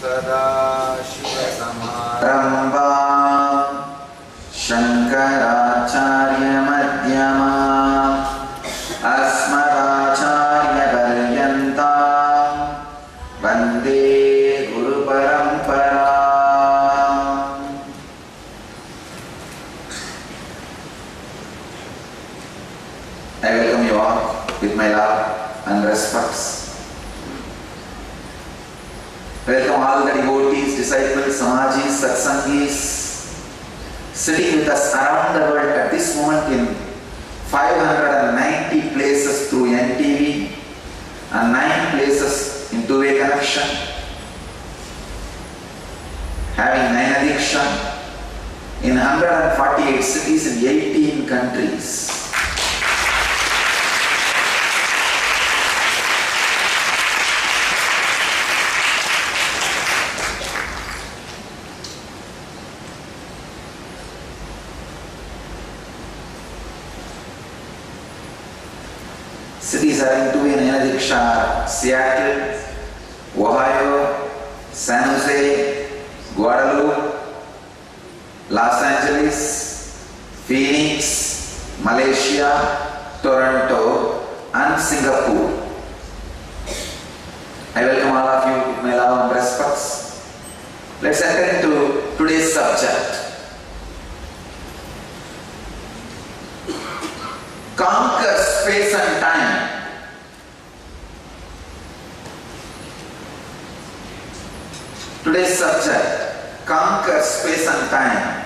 Sadaşivasamarambam Shankaracharyamadyamam Asmadacharyapalyantam Vande Guruparamparam. I welcome you all with my love and respects. Welcome all the devotees, disciples, samajis, satsangis sitting with us around the world at this moment in 590 places through NTV and 9 places in two-way connection, having Nayadiksha in 148 cities in 18 countries. Cities are in two-way Nayadiksha: Seattle, Ohio, San Jose, Guadalupe, Los Angeles, Phoenix, Malaysia, Toronto and Singapore. I welcome all of you with my love and respects. Let's enter into today's subject. Conquer space and time. Today's subject, conquer space and time.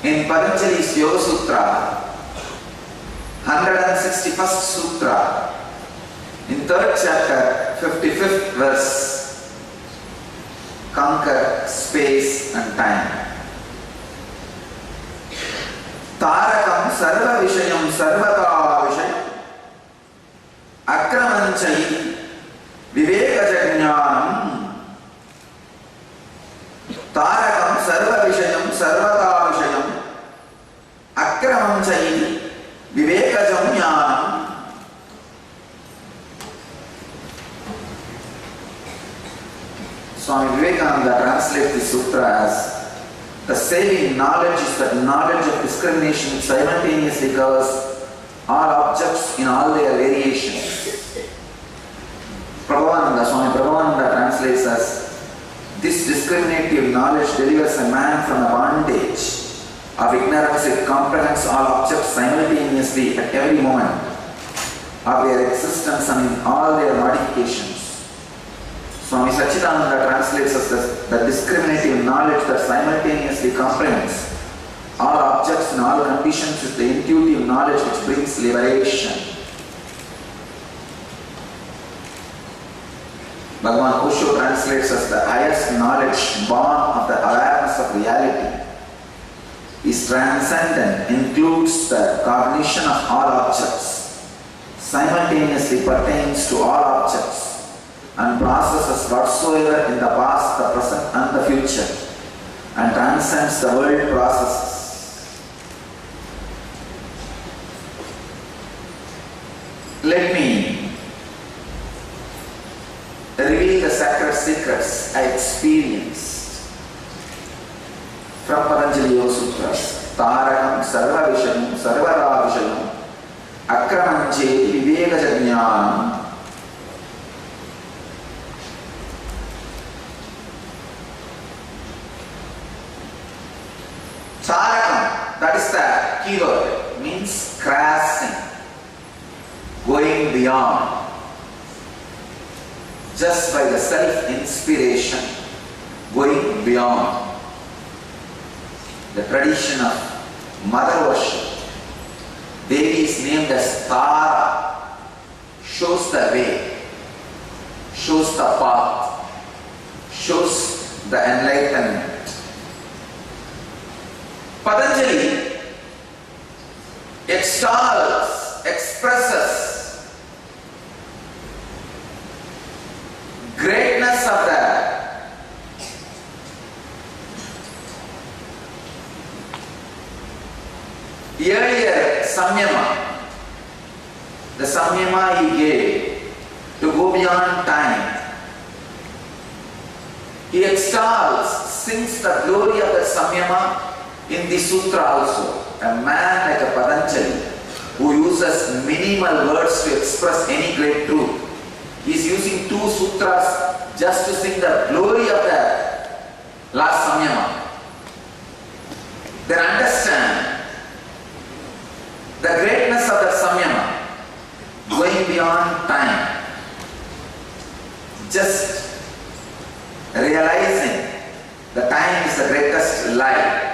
In Patanjali's Yoga Sutra, 161st Sutra, in 3rd chapter, 55th verse, conquer space and time. Tarakam sarva vishayam sarvata vishayam akramanchai vivekajajnanam. Tarakam sarva vishayam sarvata vishayam akramanchai vivekajajnanam. Swami Vivekananda translates this sutra as: the saving knowledge is the knowledge of discrimination which simultaneously covers all objects in all their variations. Swami Prabhupada translates as: this discriminative knowledge delivers a man from the bondage of ignorance. It comprehends all objects simultaneously at every moment of their existence and in all their modifications. Swami Satchidananda translates as the discriminative knowledge that simultaneously comprehends all objects in all conditions is the intuitive knowledge which brings liberation. Bhagavan Osho translates as the highest knowledge born of the awareness of reality is transcendent, includes the cognition of all objects, simultaneously pertains to all objects, and processes whatsoever in the past, the present and the future, and transcends the world processes. Let me reveal the sacred secrets I experienced from Patanjali Yoga Sutras. Tarakam sarva vishayam sarvara vishayam akramancheti vivekajajnanam. Tarakam, that is the keyword, means crossing, going beyond, just by the self-inspiration, going beyond. The tradition of mother worship, Devi is named as Tara, shows the way, shows the path, shows the enlightenment. Patanjali extols, expresses greatness of the earlier samyama, the samyama he gave to go beyond time, He extols, sings the glory of the Samyama in the Sutra also. A man like a Patanjali who uses minimal words to express any great truth. He is using 2 sutras just to sing the glory of the last Samyama. Then understand the greatness of the Samyama going beyond time. Just realizing the time is the greatest lie.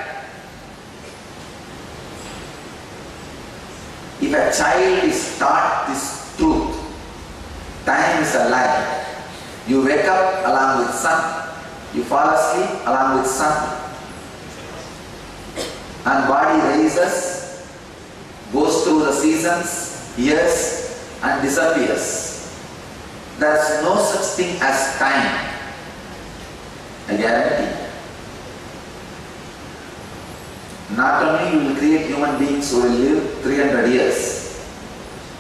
If a child is taught this truth, time is a lie. You wake up along with sun, you fall asleep along with sun, and body rises, goes through the seasons, years, and disappears. There is no such thing as time. I guarantee. Not only you will create human beings who will live 300 years,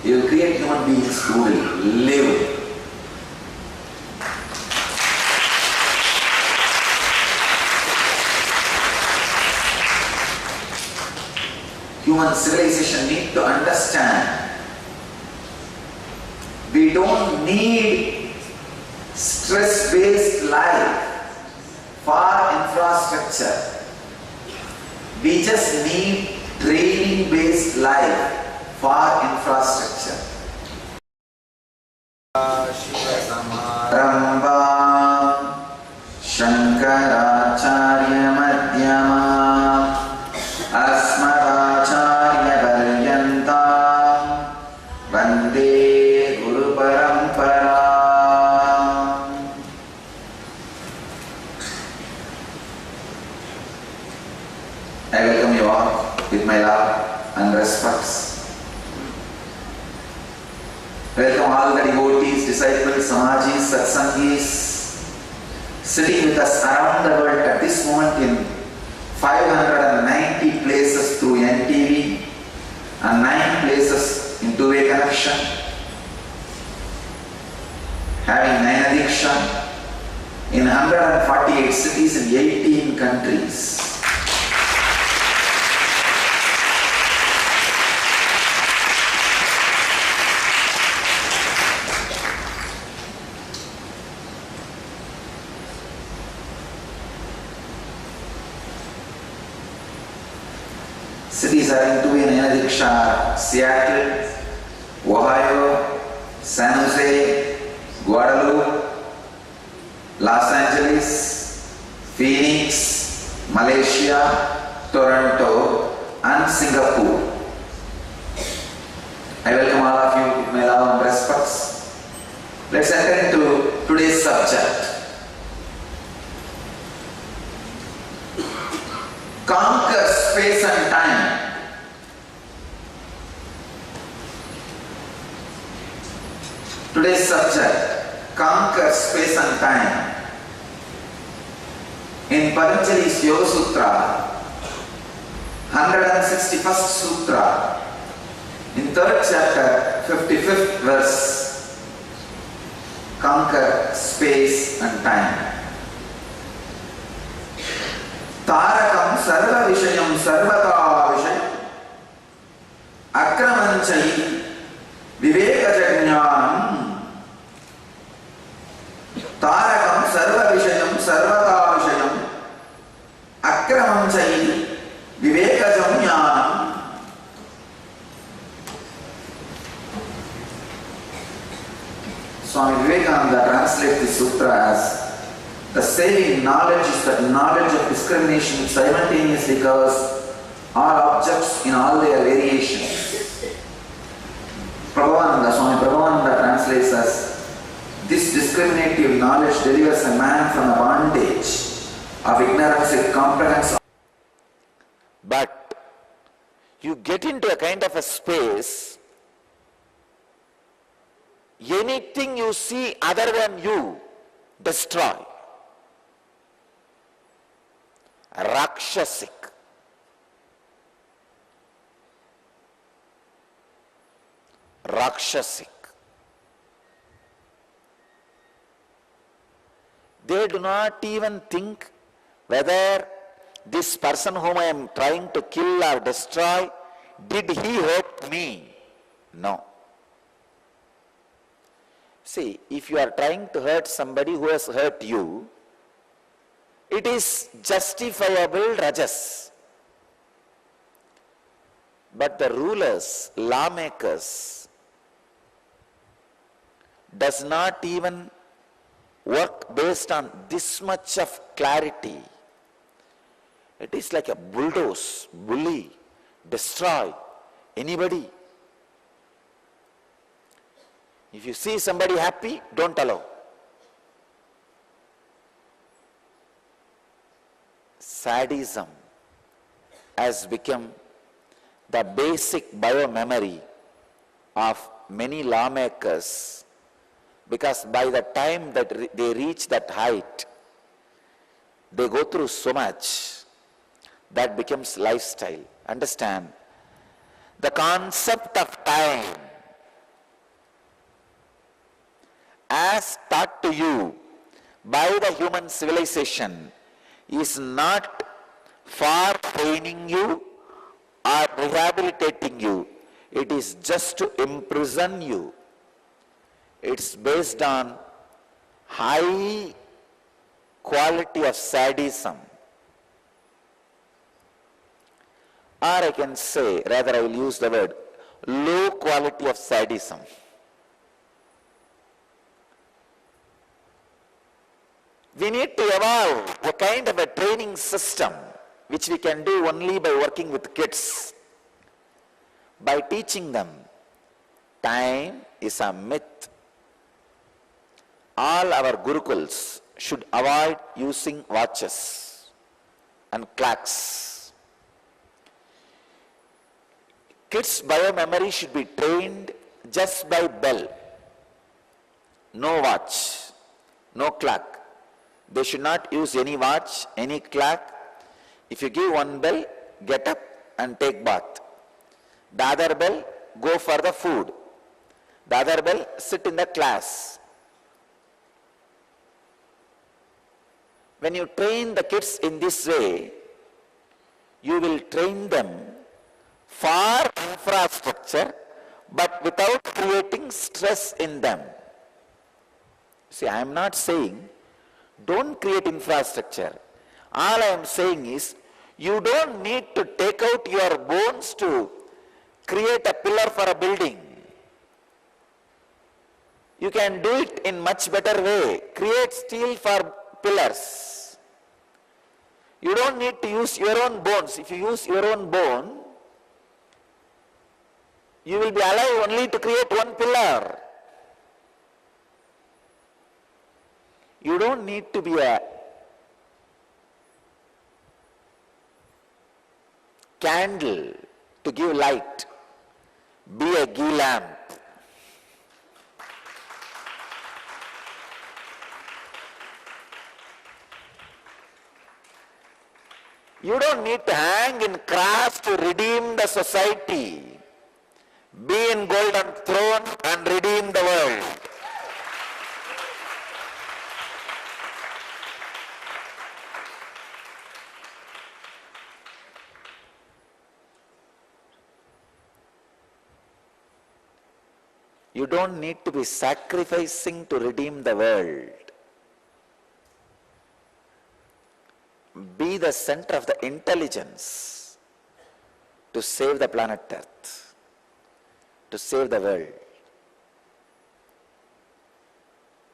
you will create human beings who will live. Human civilization need to understand we don't need stress-based life for infrastructure. We just need training-based life for infrastructure. Ramba Shankaracharya Madhyama Asmadacharya Paryanta Vande Guru Parampara. I welcome you all with my love and respects. Welcome all the devotees, disciples, samajis, satsangis sitting with us around the world at this moment in 590 places through NTV and 9 places in two-way connection, having Nithyananda in 148 cities in 18 countries. Cities are in two-way Nithyananda: Seattle, Ohio, San Jose, Guadalupe, Los Angeles, Phoenix, Malaysia, Toronto, and Singapore. I welcome all of you with my love and respects. Let's enter into today's subject. Conquer space and time. Today's subject, conquer space and time. In Patanjali's Yoga Sutra, 161st Sutra, in 3rd chapter, 55th verse, conquer space and time. Tarakam sarva vishayam sarvata vishayam akramanchai vivekajajnanam. Tarakam sarva vishayam sarvata vishayam akramanchai vivekajajnanam. Swami Vivekananda translates this sutra as: the saving knowledge is the knowledge of discrimination which simultaneously covers all objects in all their variations. Swami Prabhupada translates as: this discriminative knowledge delivers a man from the bondage of ignorance. It comprehends. But you get into a kind of a space, anything you see other than you, destroy. Rakshasic. Rakshasic. They They do not even think whether this person whom I am trying to kill or destroy, did he hurt me? No. See, if you are trying to hurt somebody who has hurt you, it is justifiable rajas. But the rulers, lawmakers, does not even work based on this much of clarity. It is like a bulldoze, bully, destroy anybody. If you see somebody happy, don't allow. Sadism has become the basic biomemory of many lawmakers, because by the time that they reach that height, they go through so much that becomes lifestyle. Understand, the concept of time as taught to you by the human civilization is not for training you or rehabilitating you. It is just to imprison you. It's based on high quality of sadism. Or I can say, rather I will use the word, low quality of sadism. We need to evolve a kind of a training system which we can do only by working with kids, by teaching them time is a myth. All our gurukuls should avoid using watches and clocks. Kids' biomemory should be trained just by bell. No watch, no clock. They should not use any watch, any clock. If you give one bell, get up and take bath. The other bell, go for the food. The other bell, sit in the class. When you train the kids in this way, you will train them for infrastructure, but without creating stress in them. See, I am not saying don't create infrastructure. All I am saying is, you don't need to take out your bones to create a pillar for a building. You can do it in much better way. Create steel for pillars. You don't need to use your own bones. If you use your own bone, you will be alive only to create one pillar. You don't need to be a candle to give light. Be a ghee lamp. You don't need to hang in cross to redeem the society. Be in golden throne and redeem the world. You don't need to be sacrificing to redeem the world. Be the center of the intelligence to save the planet Earth, to save the world.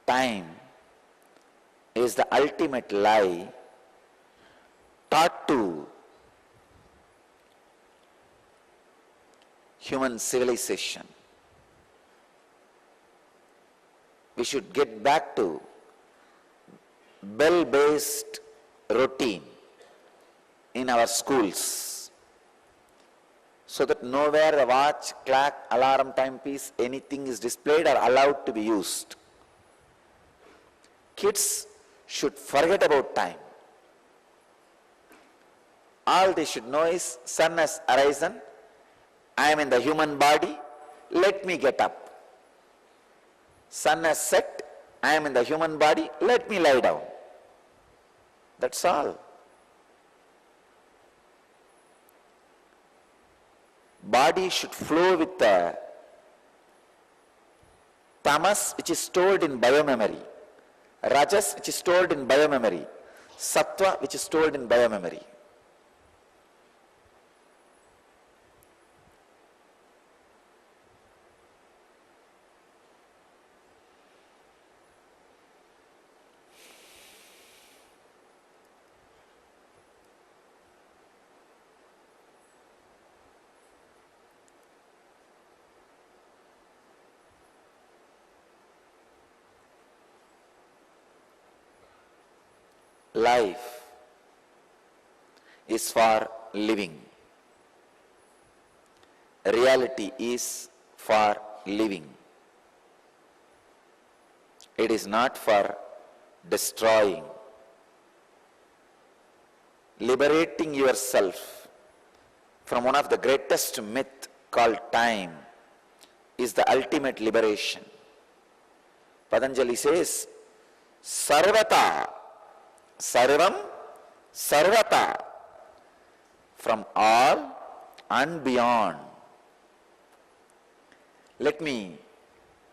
Time is the ultimate lie taught to human civilization. We should get back to bell-based routine in our schools, so that nowhere a watch, clock, alarm, timepiece, anything is displayed or allowed to be used. Kids should forget about time. All they should know is, sun has arisen, I am in the human body, let me get up. Sun has set, I am in the human body, let me lie down. That's all. Body should flow with the tamas, which is stored in biomemory, rajas, which is stored in biomemory, sattva, which is stored in biomemory. Life is for living. Reality is for living. It is not for destroying. Liberating yourself from one of the greatest myth called time is the ultimate liberation. Patanjali says, Sarvata, Sarvam, Sarvata, from all and beyond. Let me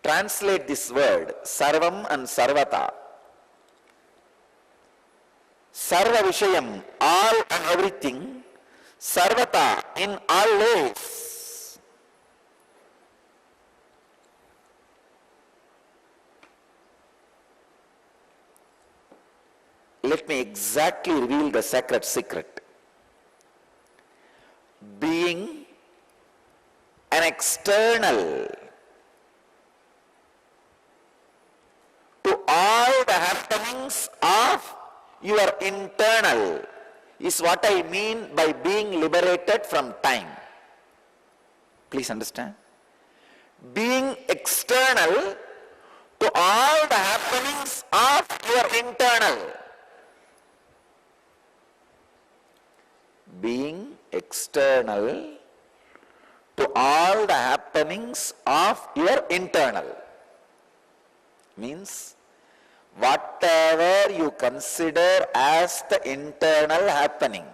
translate this word, Sarvam and Sarvata. Sarva Vishayam, all and everything, Sarvata, in all ways. Let me exactly reveal the sacred secret. Being an external to all the happenings of your internal is what I mean by being liberated from time. Please understand. Being external to all the happenings of your internal. Being external to all the happenings of your internal means whatever you consider as the internal happening.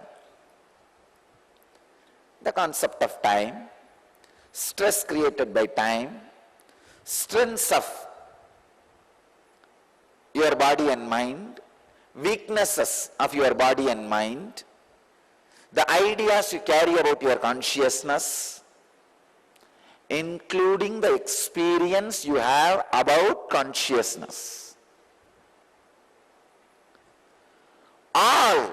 The concept of time, stress created by time, strengths of your body and mind, weaknesses of your body and mind, the ideas you carry about your consciousness, including the experience you have about consciousness. All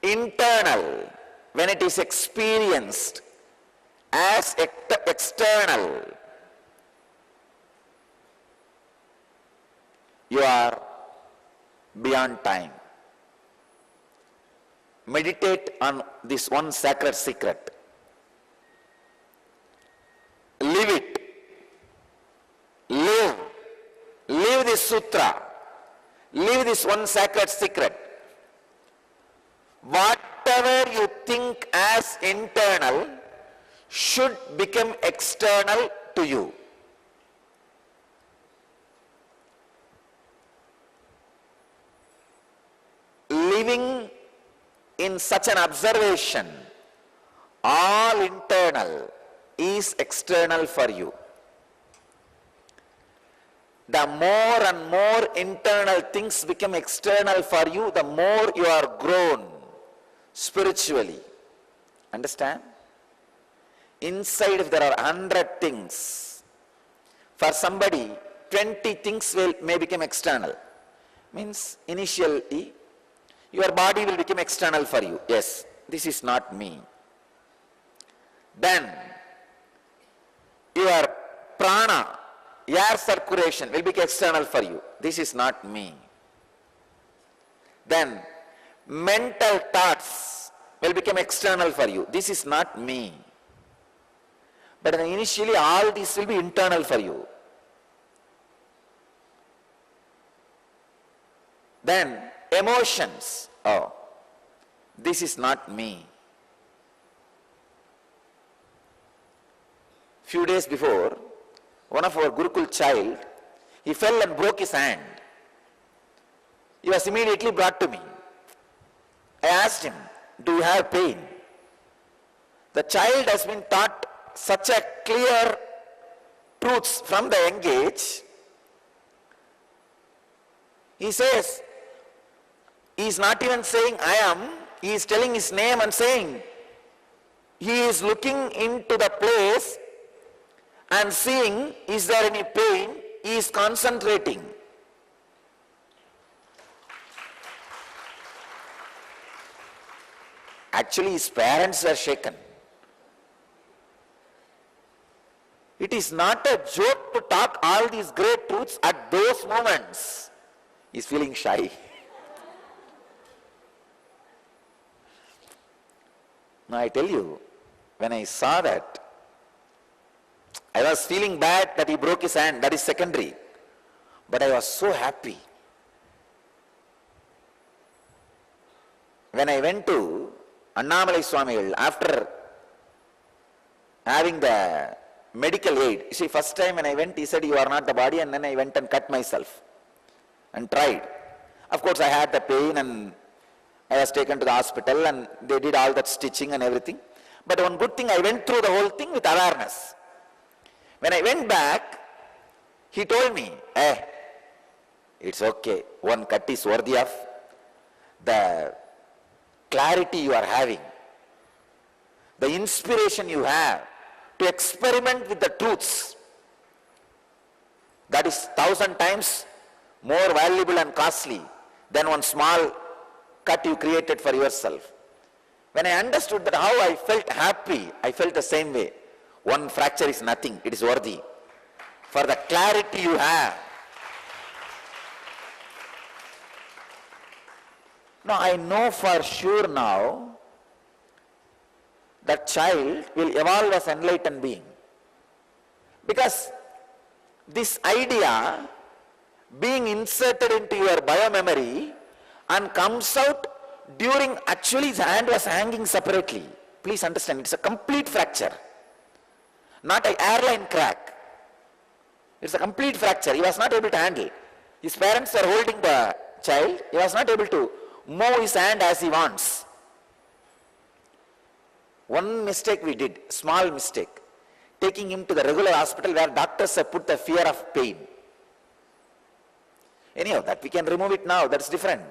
internal, when it is experienced as external, you are beyond time. Meditate on this one sacred secret. Live it. Live. Live this sutra. Live this one sacred secret. Whatever you think as internal should become external to you. Living in such an observation, all internal is external for you. The more and more internal things become external for you, the more you are grown spiritually. Understand? Inside, if there are 100 things, for somebody 20 things may become external. Means initially your body will become external for you. Yes, this is not me. Then your prana, air circulation will become external for you. This is not me. Then mental thoughts will become external for you. This is not me. But initially all these will be internal for you. Then emotions. Oh, this is not me. Few days before, one of our Gurukul child, he fell and broke his hand. He was immediately brought to me. I asked him, do you have pain? The child has been taught such a clear truths from the young age. He says, he is not even saying I am, he is telling his name and saying, he is looking into the place and seeing, is there any pain? He is concentrating. Actually, his parents were shaken. It is not a joke to talk all these great truths at those moments. He is feeling shy. Now I tell you, when I saw that, I was feeling bad that he broke his hand, that is secondary. But I was so happy. When I went to Annamalai Swamigal, after having the medical aid, you see, first time when I went, he said, you are not the body, and then I went and cut myself and tried. Of course, I had the pain and I was taken to the hospital and they did all that stitching and everything. But one good thing, I went through the whole thing with awareness. When I went back, he told me, it's okay, one cut is worthy of the clarity you are having, the inspiration you have to experiment with the truths. That is 1,000 times more valuable and costly than one small cut you created for yourself. When I understood that, how I felt happy, I felt the same way. One fracture is nothing, it is worthy. For the clarity you have. Now I know for sure now that child will evolve as enlightened being. Because this idea being inserted into your biomemory and comes out during, actually his hand was hanging separately. Please understand, it's a complete fracture. Not an airline crack. It's a complete fracture. He was not able to handle. His parents were holding the child. He was not able to move his hand as he wants. One mistake we did, small mistake, taking him to the regular hospital where doctors have put the fear of pain. Anyhow, that we can remove it now, that's different.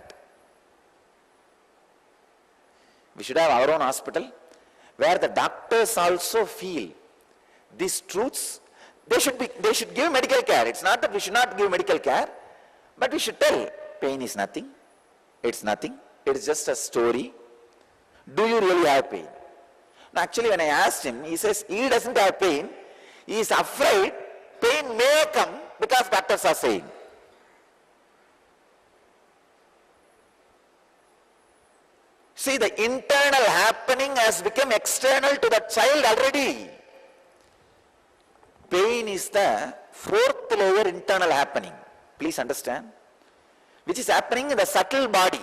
We should have our own hospital where the doctors also feel these truths. They should give medical care. It's not that we should not give medical care, but we should tell, pain is nothing, it's nothing, it's just a story. Do you really have pain? Now actually when I asked him, he says he doesn't have pain, he is afraid pain may come because doctors are saying. See, the internal happening has become external to the child already. Pain is the fourth layer internal happening. Please understand. Which is happening in the subtle body.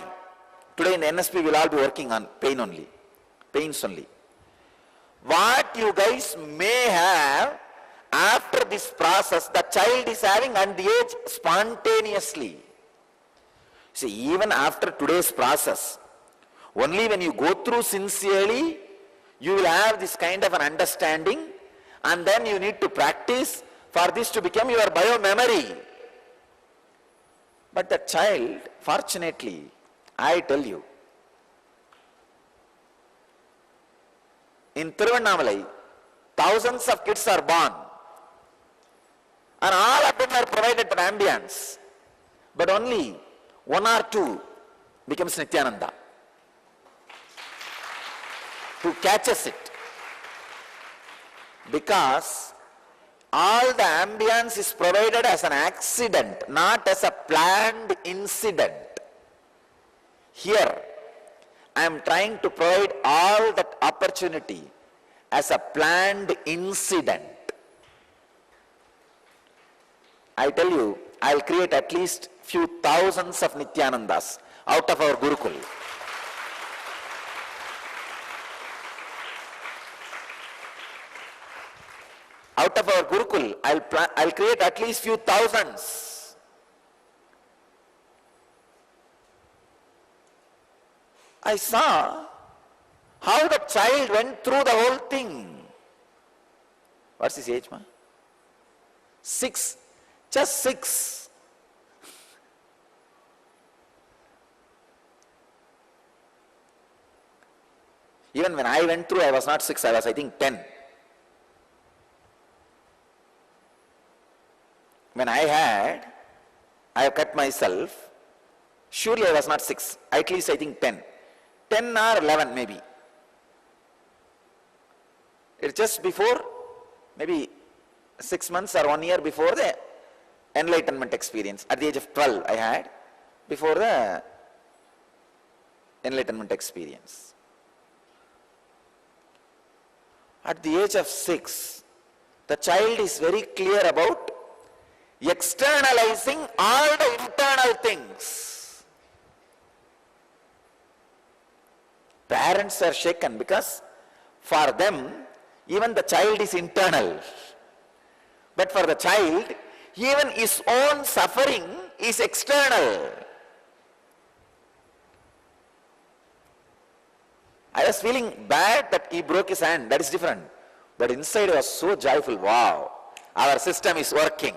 Today in the NSP we will all be working on pain only. Pains only. What you guys may have after this process, the child is having at the age spontaneously. See, even after today's process, only when you go through sincerely, you will have this kind of an understanding, and then you need to practice for this to become your biomemory. But the child, fortunately, I tell you, in Tiruvannamalai, thousands of kids are born, and all of them are provided an ambience, but only one or two becomes Nithyananda, who catches it. Because all the ambience is provided as an accident, not as a planned incident. Here, I am trying to provide all that opportunity as a planned incident. I tell you, I will create at least few thousands of Nithyanandas out of our Gurukul. Out of our Gurukul, I'll create at least few thousands. I saw how the child went through the whole thing. What's his age, ma? 6. Just 6. Even when I went through, I was not 6, I was, I think, 10. When I have cut myself, surely I was not 6, at least I think 10. 10 or 11 maybe. It's just before, maybe 6 months or 1 year before the enlightenment experience. At the age of 12 I had, before the enlightenment experience. At the age of 6, the child is very clear about externalizing all the internal things. Parents are shaken because for them, even the child is internal. But for the child, even his own suffering is external. I was feeling bad that he broke his hand, that is different. But inside I was so joyful, wow, our system is working.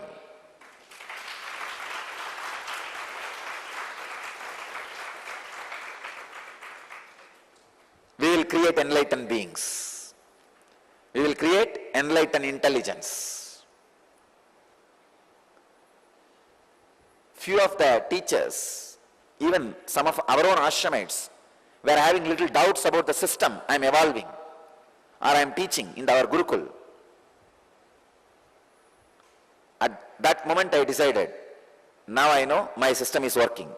We will create enlightened beings. We will create enlightened intelligence. Few of the teachers, even some of our own ashramites, were having little doubts about the system I am evolving or I am teaching in our Gurukul. At that moment I decided, now I know my system is working.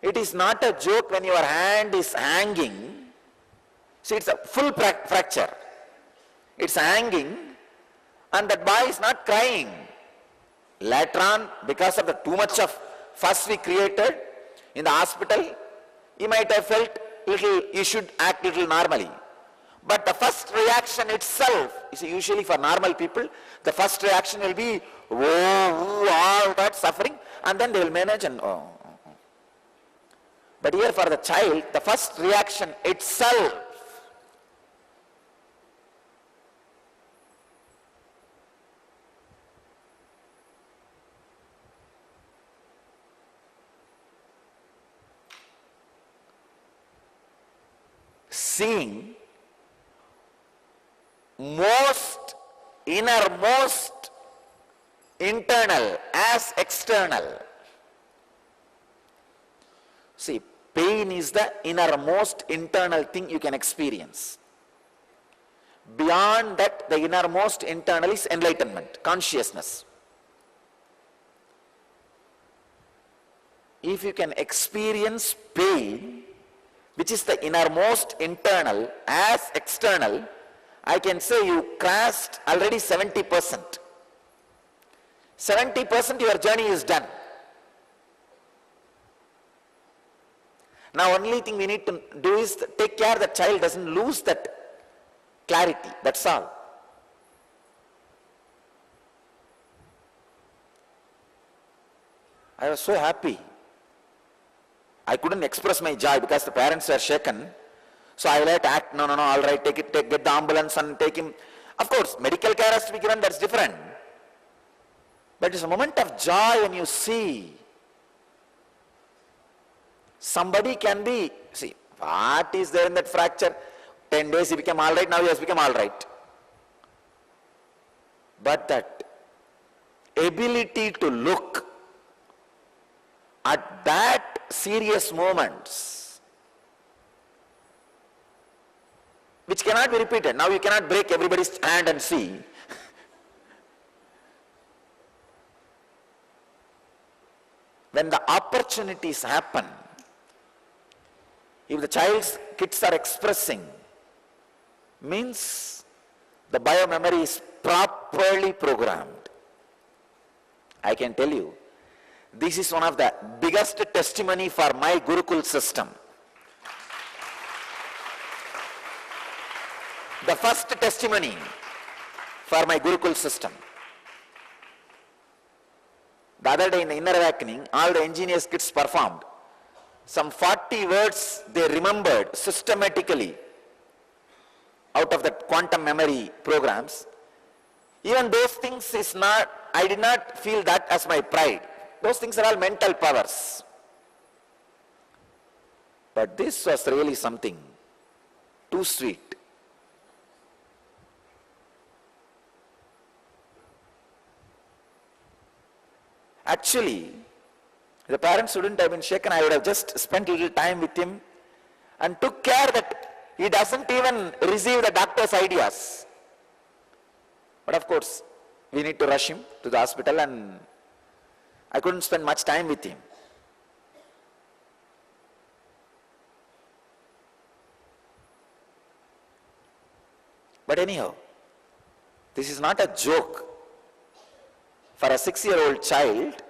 It is not a joke when your hand is hanging. See, it's a full fracture. It's hanging and that boy is not crying. Later on, because of the too much of fuss we created in the hospital, he might have felt little, he should act little normally. But the first reaction itself, is usually for normal people, the first reaction will be, oh, all that suffering, and then they will manage and, oh. But here for the child, the first reaction itself, seeing most innermost internal as external. See, pain is the innermost internal thing you can experience. Beyond that, the innermost internal is enlightenment, consciousness. If you can experience pain, which is the innermost internal as external, I can say you crossed already 70%. 70% your journey is done. Now only thing we need to do is take care the child doesn't lose that clarity, that's all. I was so happy. I couldn't express my joy because the parents were shaken. So I let act, no, all right, get the ambulance and take him. Of course, medical care has to be given, that's different. But it's a moment of joy when you see somebody can be, see, what is there in that fracture? 10 days he became all right, now he has become all right. But that ability to look at that serious moments, which cannot be repeated. Now you cannot break everybody's hand and see. When the opportunities happen, if the child's kids are expressing, means the biomemory is properly programmed. I can tell you, this is one of the biggest testimony for my Gurukul system. The first testimony for my Gurukul system. The other day in the Inner Awakening, all the engineers kids performed. Some 40 words they remembered systematically out of the quantum memory programs. Even those things is not, I did not feel that as my pride. Those things are all mental powers. But this was really something too sweet. Actually, the parents wouldn't have been shaken. I would have just spent a little time with him and took care that he doesn't even receive the doctor's ideas. But of course, we need to rush him to the hospital, and I couldn't spend much time with him. But anyhow, this is not a joke. For a 6-year-old child,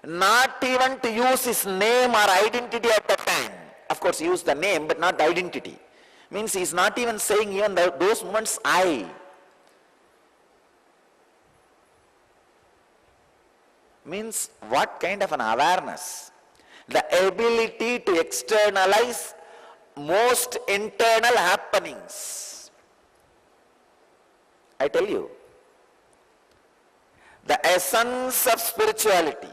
not even to use his name or identity at that time. Of course, use the name, but not the identity. Means he is not even saying even those moments, I. Means what kind of an awareness? The ability to externalize most internal happenings. I tell you, the essence of spirituality,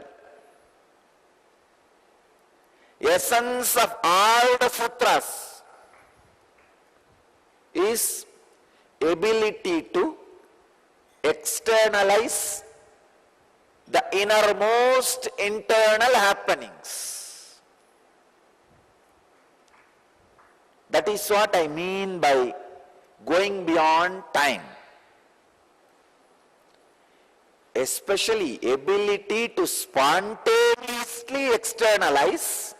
essence of all the sutras is ability to externalize the innermost internal happenings. That is what I mean by going beyond time. Especially ability to spontaneously externalize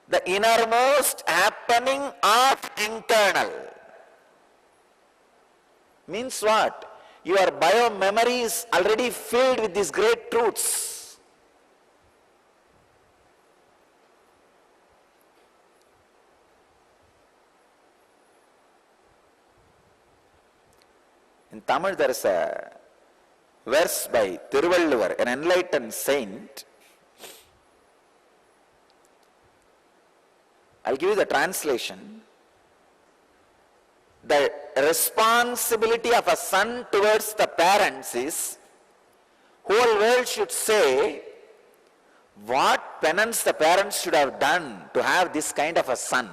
the innermost happening of internal. Means what? Your bio-memory is already filled with these great truths. In Tamil there is a verse by Thiruvalluvar, an enlightened saint. I'll give you the translation. The responsibility of a son towards the parents is, whole world should say what penance the parents should have done to have this kind of a son.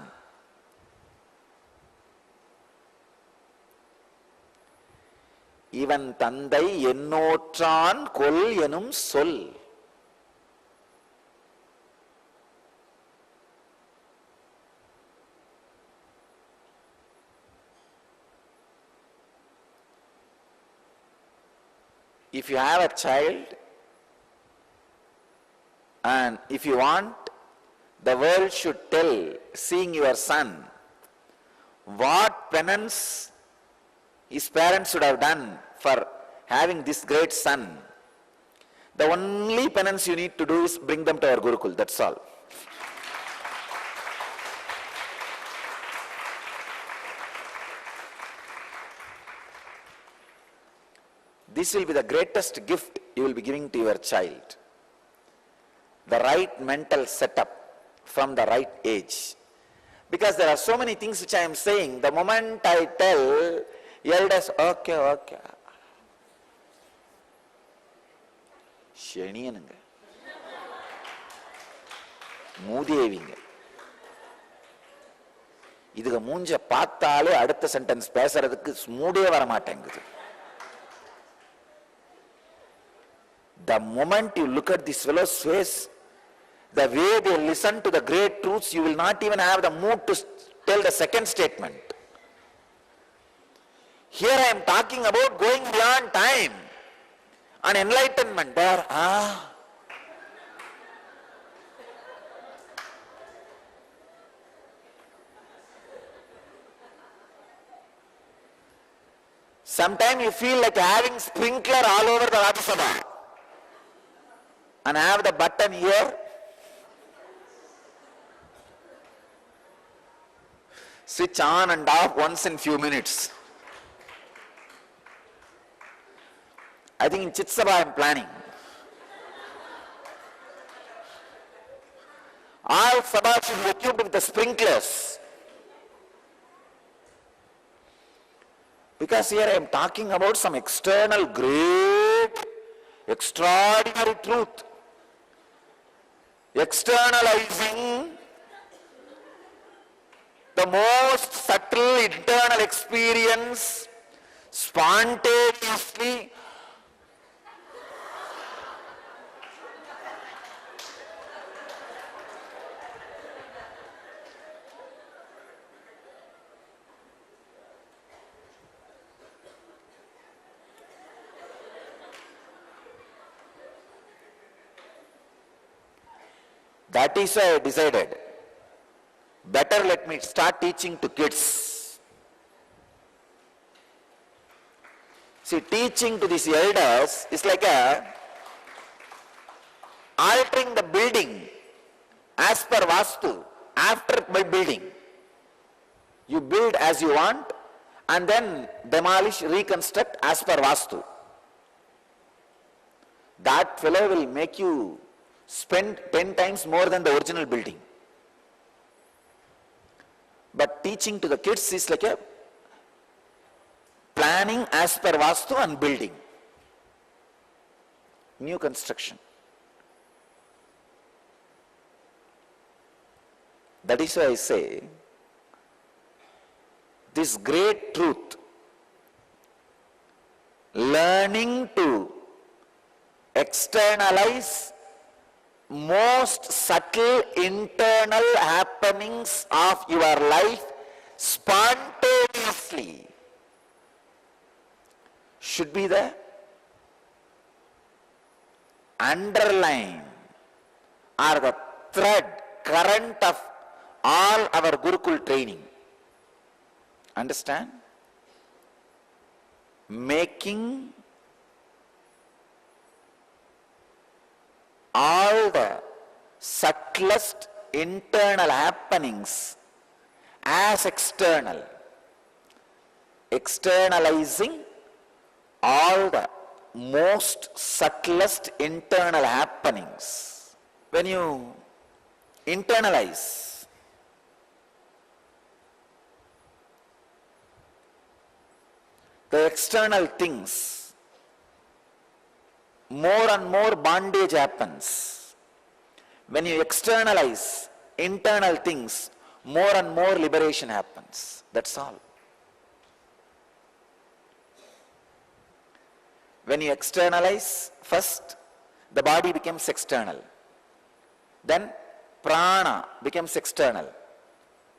Ivan tandai ennotran kol enum sol. If you have a child and if you want, the world should tell, seeing your son, what penance his parents should have done for having this great son. The only penance you need to do is bring them to our Gurukul, that's all. This will be the greatest gift you will be giving to your child. The right mental setup from the right age. Because there are so many things which I am saying, the moment I tell elders, okay. Sheniyanunga. Moodiyeving. இதுக்கு மூஞ்ச பார்த்தாலே அடுத்த sentence பேசுறதுக்கு மூடே வர மாட்டேங்குது. The moment you look at this fellow's face, the way they listen to the great truths, you will not even have the mood to tell the second statement. Here I am talking about going beyond time and enlightenment. There, sometimes you feel like having sprinkler all over the Rajya Sabha and have the button here. Switch on and off once in few minutes. I think in Chitsabha I am planning. sabha should be equipped with the sprinklers. Because here I am talking about some external great, extraordinary truth. Externalizing the most subtle internal experience spontaneously That is why I decided, better let me start teaching to kids. See, teaching to these elders is like altering the building as per Vastu, after building. You build as you want and then demolish, reconstruct as per Vastu. That fellow will make you spend 10 times more than the original building. But teaching to the kids is like a planning as per Vastu and building. New construction. That is why I say, this great truth, learning to externalize most subtle internal happenings of your life spontaneously should be the underline or the thread, current of all our Gurukul training. Understand? Making all the subtlest internal happenings as external. Externalizing all the most subtlest internal happenings. When you internalize, the external things, more and more bondage happens. When you externalize internal things, more and more liberation happens. That's all. When you externalize, first the body becomes external. Then prana becomes external.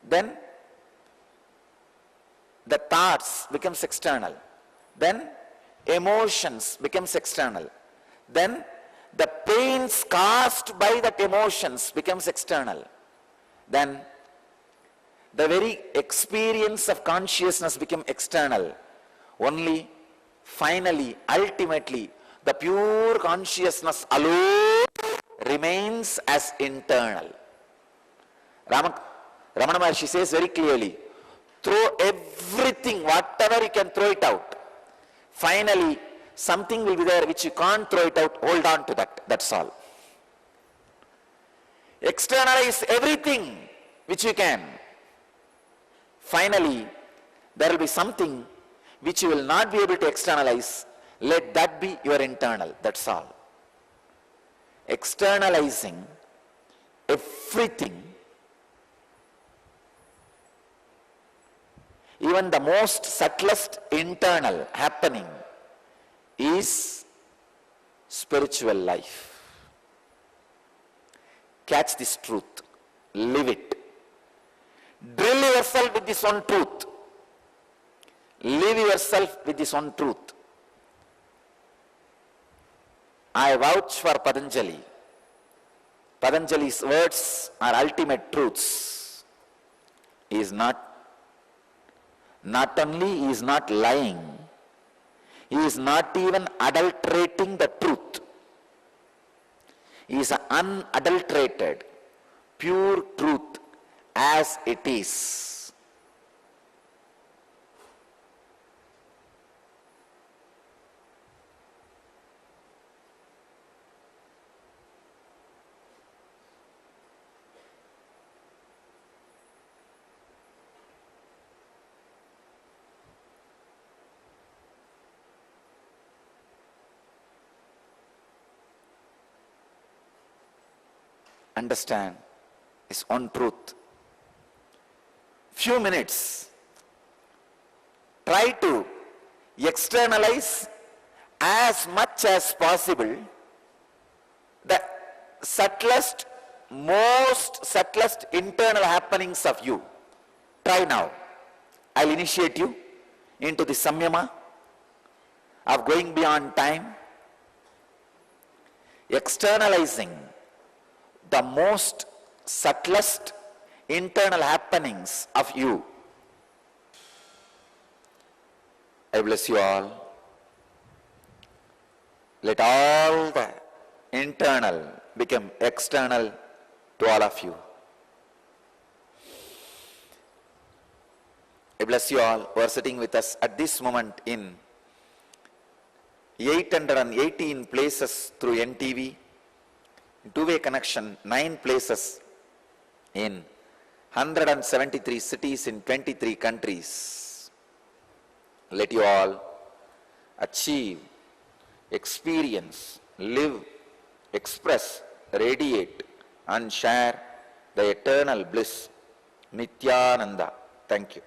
Then the thoughts becomes external. Then emotions becomes external. Then the pains caused by that emotions becomes external. Then the very experience of consciousness becomes external. Only finally, ultimately, the pure consciousness alone remains as internal. Ramana Maharshi says very clearly, throw everything, whatever you can, throw it out. Finally, something will be there which you can't throw it out, hold on to that, that's all. Externalize everything which you can. Finally, there will be something which you will not be able to externalize. Let that be your internal, that's all. Externalizing everything, even the most subtlest internal happening, is spiritual life. Catch this truth, live it. Drill yourself with this one truth. Live yourself with this one truth. I vouch for Patanjali. Patanjali's words are ultimate truths. He is not only he is not lying, he is not even adulterating the truth. He is unadulterated, pure truth as it is. understand is one truth. Few minutes, try to externalize as much as possible the subtlest, most subtlest internal happenings of you. Try now. I'll initiate you into the samyama of going beyond time, externalizing the most subtlest internal happenings of you. I bless you all. Let all the internal become external to all of you. I bless you all who are sitting with us at this moment in 818 places through NTV, two-way connection, 9 places in 173 cities in 23 countries. Let you all achieve, experience, live, express, radiate and share the eternal bliss. Nithyananda. Thank you.